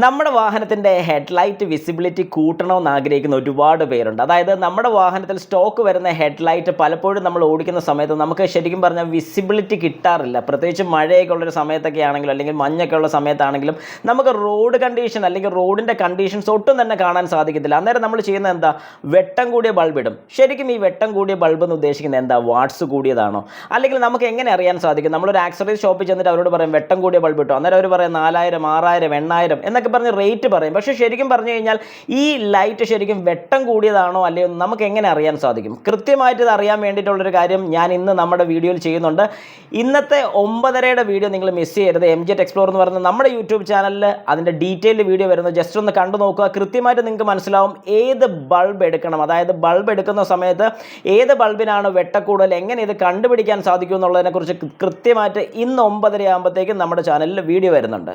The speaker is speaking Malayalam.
നമ്മുടെ വാഹനത്തിൻ്റെ ഹെഡ്ലൈറ്റ് വിസിബിലിറ്റി കൂട്ടണമെന്ന് ആഗ്രഹിക്കുന്ന ഒരുപാട് പേരുണ്ട്. അതായത് നമ്മുടെ വാഹനത്തിൽ സ്റ്റോക്ക് വരുന്ന ഹെഡ്ലൈറ്റ് പലപ്പോഴും നമ്മൾ ഓടിക്കുന്ന സമയത്ത് നമുക്ക് ശരിക്കും പറഞ്ഞാൽ വിസിബിലിറ്റി കിട്ടാറില്ല. പ്രത്യേകിച്ച് മഴയൊക്കെ ഉള്ളൊരു സമയത്തൊക്കെ ആണെങ്കിലും അല്ലെങ്കിൽ മഞ്ഞൊക്കെ ഉള്ള സമയത്താണെങ്കിലും നമുക്ക് റോഡ് കണ്ടീഷൻ അല്ലെങ്കിൽ റോഡിൻ്റെ കണ്ടീഷൻസ് ഒട്ടും തന്നെ കാണാൻ സാധിക്കത്തില്ല. അന്നേരം നമ്മൾ ചെയ്യുന്നത് എന്താ, വെട്ടം കൂടിയ ബൾബ് ഇടും. ശരിക്കും ഈ വെട്ടം കൂടിയ ബൾബ് എന്ന് ഉദ്ദേശിക്കുന്നത് എന്താ, വാട്ട്സ് കൂടിയതാണോ? അല്ലെങ്കിൽ നമുക്ക് എങ്ങനെ അറിയാൻ സാധിക്കും? നമ്മളൊരു ആക്സസറീസ് ഷോപ്പിൽ ചെന്നിട്ട് അവരോട് പറയും വെട്ടം കൂടിയ ബൾബ് ഇട്ടോ, അന്നേരം അവർ പറയും 4000, 6000, 8000 എന്നൊക്കെ പറഞ്ഞ് റേറ്റ് പറയും. പക്ഷേ ശരിക്കും പറഞ്ഞു കഴിഞ്ഞാൽ ഈ ലൈറ്റ് ശരിക്കും വെട്ടം കൂടിയതാണോ അല്ലയോ നമുക്ക് എങ്ങനെ അറിയാൻ സാധിക്കും? കൃത്യമായിട്ട് ഇത് അറിയാൻ വേണ്ടിയിട്ടുള്ളൊരു കാര്യം ഞാൻ ഇന്ന് നമ്മുടെ വീഡിയോയിൽ ചെയ്യുന്നുണ്ട്. ഇന്നത്തെ 9:30 വീഡിയോ നിങ്ങൾ മിസ് ചെയ്യരുത്. MJ Explorer എന്ന് പറയുന്ന നമ്മുടെ യൂട്യൂബ് ചാനലിൽ അതിൻ്റെ ഡീറ്റെയിൽഡ് വീഡിയോ വരുന്നത് ജസ്റ്റ് ഒന്ന് കണ്ടു നോക്കുക. കൃത്യമായിട്ട് നിങ്ങൾക്ക് മനസ്സിലാവും ഏത് ബൾബ് എടുക്കണം. അതായത് ബൾബ് എടുക്കുന്ന സമയത്ത് ഏത് ബൾബിനാണ് വെട്ടക്കൂടുതൽ, എങ്ങനെ ഇത് കണ്ടുപിടിക്കാൻ സാധിക്കും എന്നുള്ളതിനെക്കുറിച്ച് കൃത്യമായിട്ട് ഇന്ന് 9:30 ആകുമ്പോഴത്തേക്കും നമ്മുടെ ചാനലിൽ വീഡിയോ വരുന്നുണ്ട്.